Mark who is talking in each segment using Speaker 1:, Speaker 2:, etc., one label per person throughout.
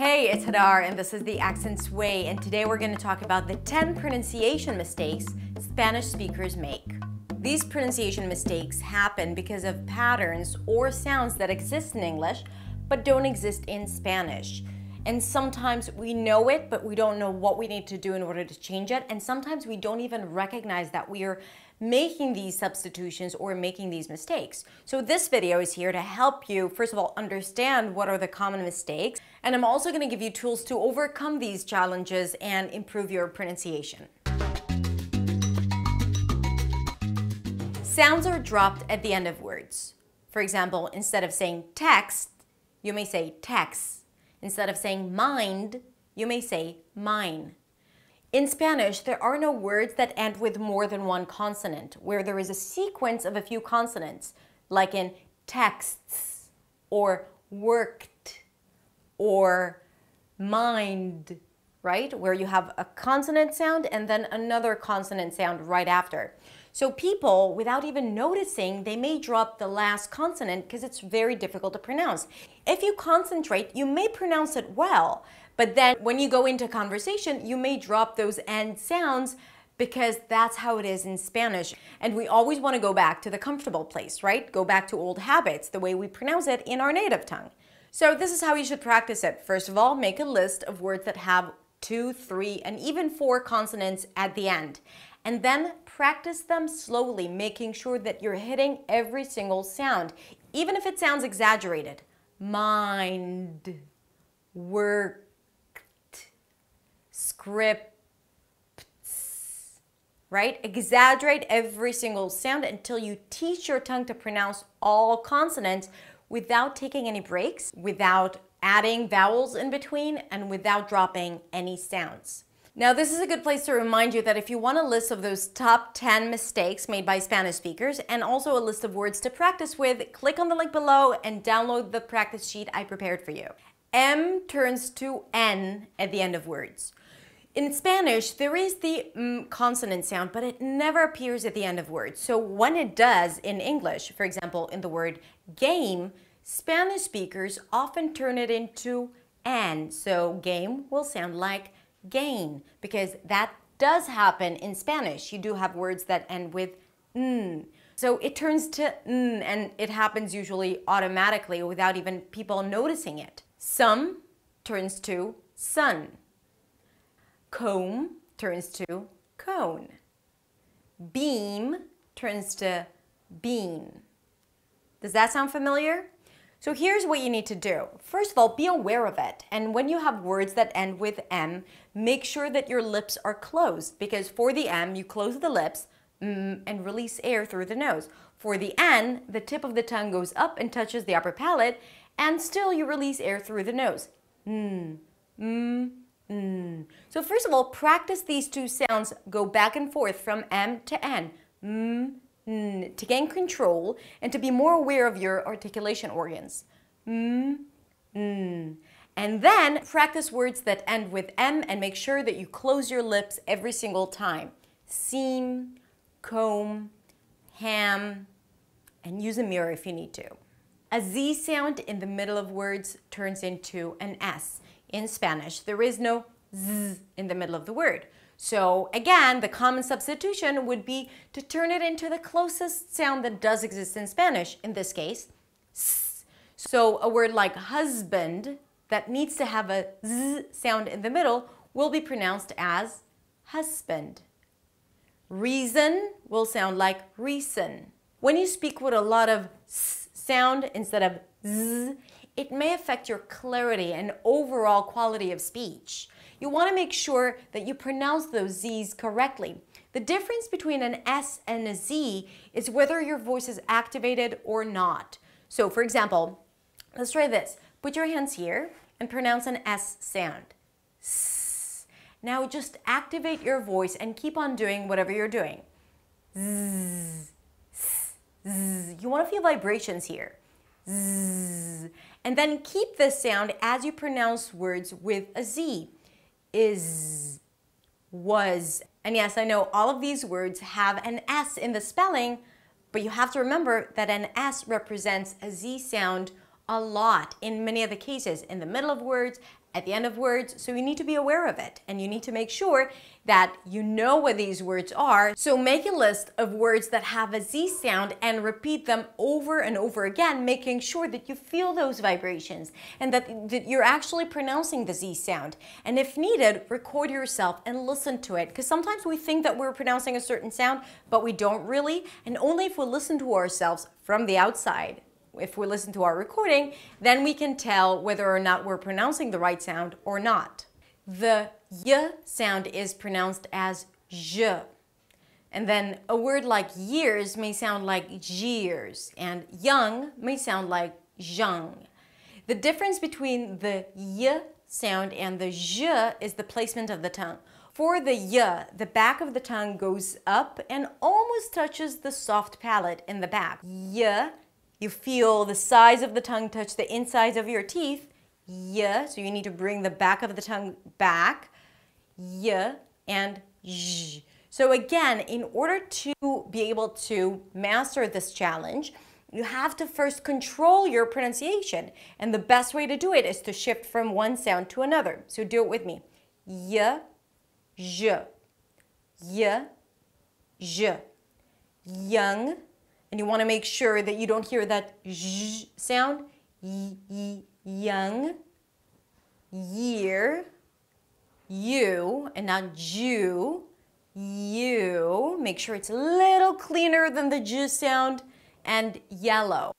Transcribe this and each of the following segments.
Speaker 1: Hey, it's Hadar and this is the Accents Way, and today we're going to talk about the 10 pronunciation mistakes Spanish speakers make. These pronunciation mistakes happen because of patterns or sounds that exist in English but don't exist in Spanish. And sometimes we know it, but we don't know what we need to do in order to change it. And sometimes we don't even recognize that we are making these substitutions or making these mistakes. So this video is here to help you, first of all, understand what are the common mistakes. And I'm also going to give you tools to overcome these challenges and improve your pronunciation. Sounds are dropped at the end of words. For example, instead of saying text, you may say text. Instead of saying mind, you may say mine. In Spanish, there are no words that end with more than one consonant, where there is a sequence of a few consonants, like in texts, or worked, or mind, right? Where you have a consonant sound and then another consonant sound right after. So people, without even noticing, they may drop the last consonant because it's very difficult to pronounce. If you concentrate, you may pronounce it well, but then when you go into conversation, you may drop those end sounds because that's how it is in Spanish. And we always want to go back to the comfortable place, right? Go back to old habits, the way we pronounce it in our native tongue. So this is how you should practice it. First of all, make a list of words that have 2, 3, and even 4 consonants at the end. And then practice them slowly, making sure that you're hitting every single sound, even if it sounds exaggerated. Mind, worked, scripts, right? Exaggerate every single sound until you teach your tongue to pronounce all consonants without taking any breaks, without adding vowels in between, and without dropping any sounds. Now, this is a good place to remind you that if you want a list of those top 10 mistakes made by Spanish speakers and also a list of words to practice with, click on the link below and download the practice sheet I prepared for you. M turns to N at the end of words. In Spanish, there is the consonant sound, but it never appears at the end of words. So when it does in English, for example, in the word game, Spanish speakers often turn it into N. So game will sound like gain, because that does happen in Spanish. You do have words that end with n. So it turns to n, and it happens usually automatically without even people noticing it. Some turns to sun. Comb turns to cone. Beam turns to bean. Does that sound familiar? So here's what you need to do. First of all, be aware of it. And when you have words that end with M, make sure that your lips are closed, because for the M, you close the lips and release air through the nose. For the N, the tip of the tongue goes up and touches the upper palate, and still you release air through the nose. So first of all, practice these two sounds. Go back and forth from M to N. To gain control and to be more aware of your articulation organs. And then practice words that end with M and make sure that you close your lips every single time. Seam, comb, ham, and use a mirror if you need to. A Z sound in the middle of words turns into an S. In Spanish, there is no Z in the middle of the word. So again, the common substitution would be to turn it into the closest sound that does exist in Spanish, in this case, S. So a word like husband that needs to have a Z sound in the middle will be pronounced as husband. Reason will sound like reason. When you speak with a lot of S sound instead of Z, it may affect your clarity and overall quality of speech. You want to make sure that you pronounce those Z's correctly. The difference between an S and a Z is whether your voice is activated or not. So for example, let's try this. Put your hands here and pronounce an S sound. S. Now just activate your voice and keep on doing whatever you're doing. Z. Z. You want to feel vibrations here. Z. And then keep this sound as you pronounce words with a Z. Is, was. And yes, I know all of these words have an S in the spelling, but you have to remember that an S represents a Z sound a lot in many of the cases, in the middle of words, at the end of words, so you need to be aware of it, and you need to make sure that you know what these words are. So make a list of words that have a Z sound and repeat them over and over again, making sure that you feel those vibrations and that you're actually pronouncing the Z sound. And if needed, record yourself and listen to it, because sometimes we think that we're pronouncing a certain sound, but we don't really, and only if we listen to ourselves from the outside. If we listen to our recording, then we can tell whether or not we're pronouncing the right sound or not. The y sound is pronounced as je. And then a word like years may sound like jeers, and young may sound like zhang. The difference between the y sound and the je is the placement of the tongue. For the y, the back of the tongue goes up and almost touches the soft palate in the back. Y, you feel the sides of the tongue touch the insides of your teeth. Y, so you need to bring the back of the tongue back. Y and zh. So again, in order to be able to master this challenge, you have to first control your pronunciation. And the best way to do it is to shift from one sound to another. So do it with me. Y, zh. Y, zh. Young. And you want to make sure that you don't hear that zh sound. Young, year, you, and not Jew, you. Make sure it's a little cleaner than the j sound. And yellow.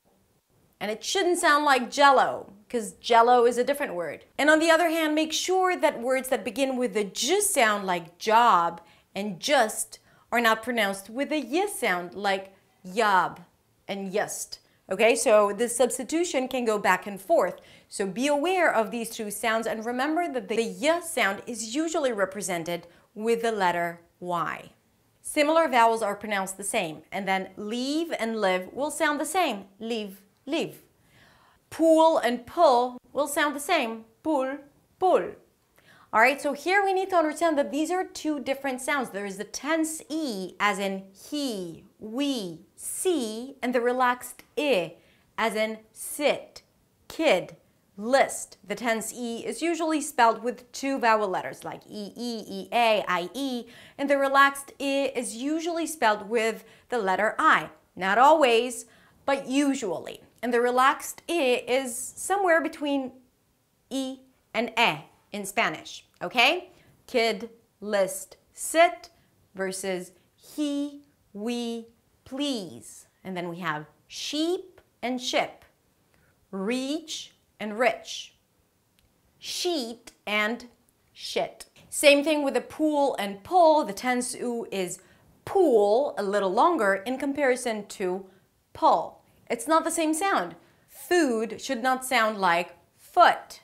Speaker 1: And it shouldn't sound like jello, because jello is a different word. And on the other hand, make sure that words that begin with the j sound, like job and just, are not pronounced with a y sound, like yob and yust. Okay, so this substitution can go back and forth. So be aware of these two sounds and remember that the y sound is usually represented with the letter Y. Similar vowels are pronounced the same, and then leave and live will sound the same. Leave, leave. Pull and pull will sound the same. Pull, pull. All right, so here we need to understand that these are two different sounds. There is the tense E, as in he, we, see, and the relaxed I, as in sit, kid, list. The tense E is usually spelled with two vowel letters, like E, E, A, I, E, and the relaxed I is usually spelled with the letter I. Not always, but usually. And the relaxed I is somewhere between E and E in Spanish, okay? Kid, list, sit versus he, we, please. And then we have sheep and ship, reach and rich, sheet and shit. Same thing with the pool and pull. The tense U is pool, a little longer in comparison to pull. It's not the same sound. Food should not sound like foot.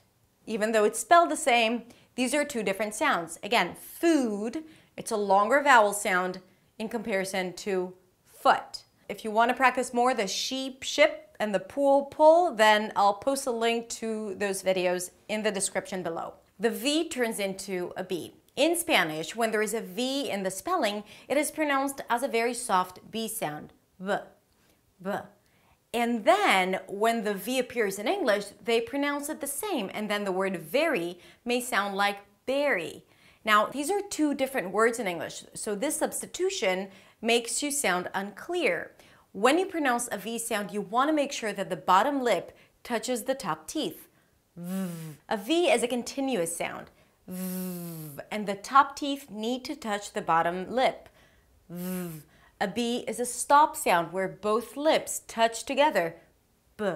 Speaker 1: Even though it's spelled the same, these are two different sounds. Again, food, it's a longer vowel sound in comparison to foot. If you want to practice more the sheep, ship, and the pool, pull, then I'll post a link to those videos in the description below. The V turns into a B. In Spanish, when there is a V in the spelling, it is pronounced as a very soft B sound. V, V. And then when the V appears in English, they pronounce it the same. And then the word very may sound like berry. Now, these are two different words in English. So this substitution makes you sound unclear. When you pronounce a V sound, you want to make sure that the bottom lip touches the top teeth. V. A V is a continuous sound. V. And the top teeth need to touch the bottom lip. V. A B is a stop sound where both lips touch together. B.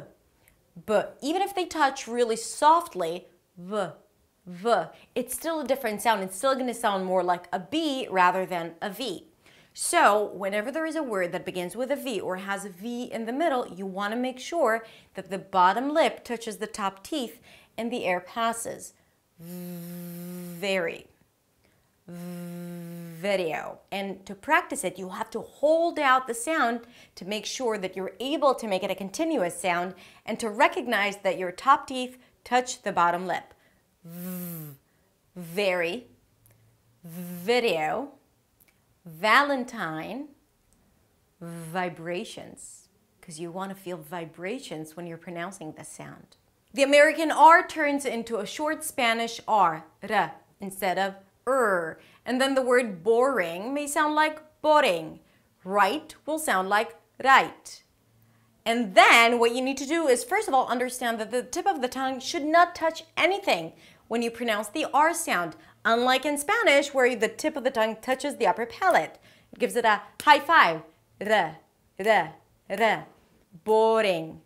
Speaker 1: B. Even if they touch really softly, V. V. It's still a different sound. It's still going to sound more like a B rather than a V. So whenever there is a word that begins with a V or has a V in the middle, you want to make sure that the bottom lip touches the top teeth and the air passes. Very. Video. And to practice it, you have to hold out the sound to make sure that you're able to make it a continuous sound and to recognize that your top teeth touch the bottom lip. Very, video, Valentine, vibrations. because you want to feel vibrations when you're pronouncing the sound. The American R turns into a short Spanish R, r, instead of and then the word boring may sound like boring. Right will sound like right. And then what you need to do is, first of all, understand that the tip of the tongue should not touch anything when you pronounce the R sound, unlike in Spanish where the tip of the tongue touches the upper palate. It gives it a high five. R, r, r. Boring.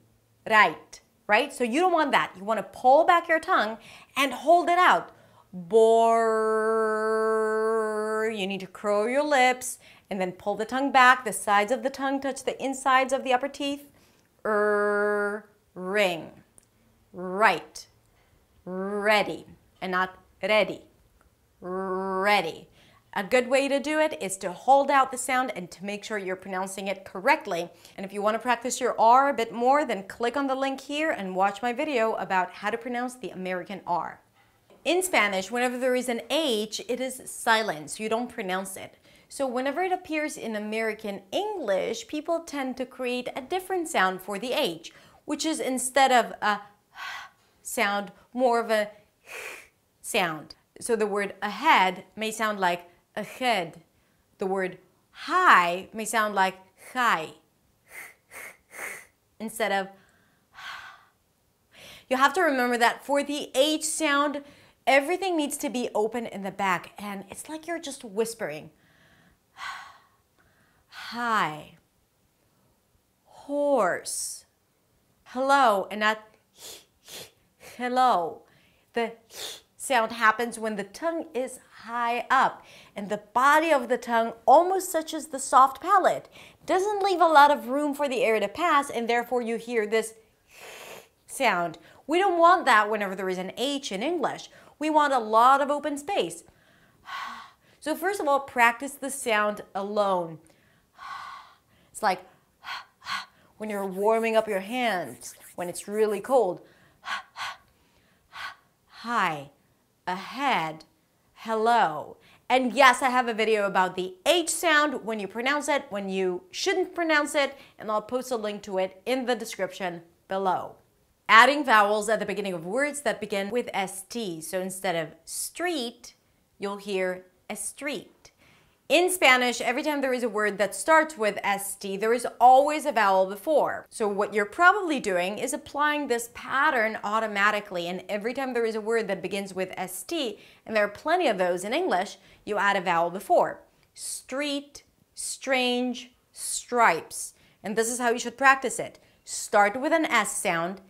Speaker 1: Right? So you don't want that. You want to pull back your tongue and hold it out. Bore. You need to curl your lips and then pull the tongue back. The sides of the tongue touch the insides of the upper teeth. Ring. Right. Ready. And not ready. Ready. A good way to do it is to hold out the sound and to make sure you're pronouncing it correctly. And if you want to practice your R a bit more, then click on the link here and watch my video about how to pronounce the American R. In Spanish, whenever there is an H, it is silent, so you don't pronounce it. So whenever it appears in American English, people tend to create a different sound for the H, which is instead of a sound, more of a sound. So the word ahead may sound like ahead. The word high may sound like high. Instead of you have to remember that for the H sound, everything needs to be open in the back, and it's like you're just whispering. High. Horse. Hello, and not hello. The sound happens when the tongue is high up and the body of the tongue almost touches the soft palate. Doesn't leave a lot of room for the air to pass, and therefore you hear this sound. We don't want that whenever there is an H in English. We want a lot of open space. So first of all, practice the sound alone. It's like when you're warming up your hands when it's really cold. Hi, ahead, hello. And yes, I have a video about the H sound, when you pronounce it, when you shouldn't pronounce it, and I'll post a link to it in the description below. Adding vowels at the beginning of words that begin with ST. So instead of street, you'll hear a street. In Spanish, every time there is a word that starts with ST, there is always a vowel before. So what you're probably doing is applying this pattern automatically, and every time there is a word that begins with ST, and there are plenty of those in English, you add a vowel before. Street, strange, stripes. And this is how you should practice it. Start with an S sound.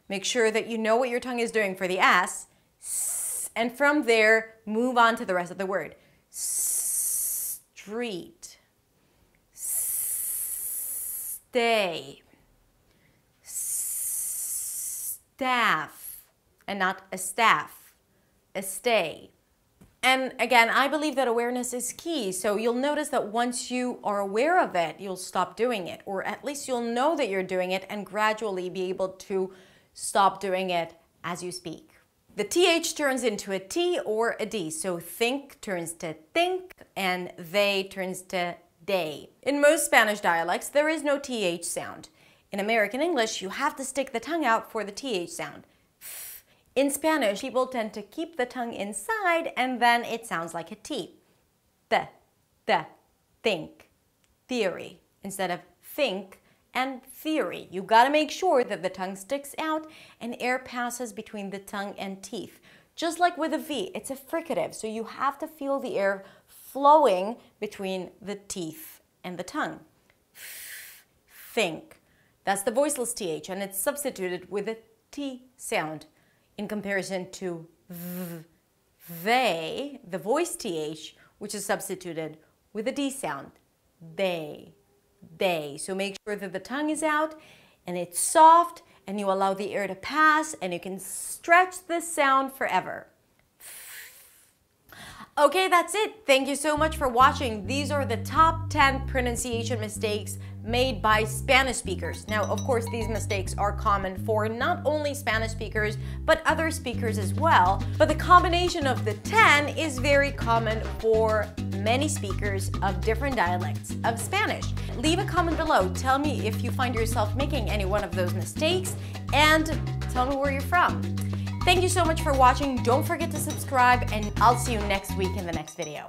Speaker 1: Make sure that you know what your tongue is doing for the S. And from there, move on to the rest of the word. Street. Stay. Staff. And not a staff. A stay. And again, I believe that awareness is key. So you'll notice that once you are aware of it, you'll stop doing it. Or at least you'll know that you're doing it and gradually be able to stop doing it as you speak. The TH turns into a T or a D. So think turns to think and they turns to day. In most Spanish dialects, there is no TH sound. In American English, you have to stick the tongue out for the TH sound. In Spanish, people tend to keep the tongue inside and then it sounds like a T. The, think, theory, instead of think and theory. You gotta make sure that the tongue sticks out and air passes between the tongue and teeth. Just like with a V, it's a fricative, so you have to feel the air flowing between the teeth and the tongue. Think. That's the voiceless TH, and it's substituted with a T sound in comparison to they, the voice TH, which is substituted with a D sound. They. So make sure that the tongue is out and it's soft and you allow the air to pass and you can stretch this sound forever. Okay, that's it. Thank you so much for watching. These are the top 10 pronunciation mistakes made by Spanish speakers. Now, of course, these mistakes are common for not only Spanish speakers, but other speakers as well. But the combination of the 10 is very common for many speakers of different dialects of Spanish. Leave a comment below. Tell me if you find yourself making any one of those mistakes, and tell me where you're from. Thank you so much for watching. Don't forget to subscribe, and I'll see you next week in the next video.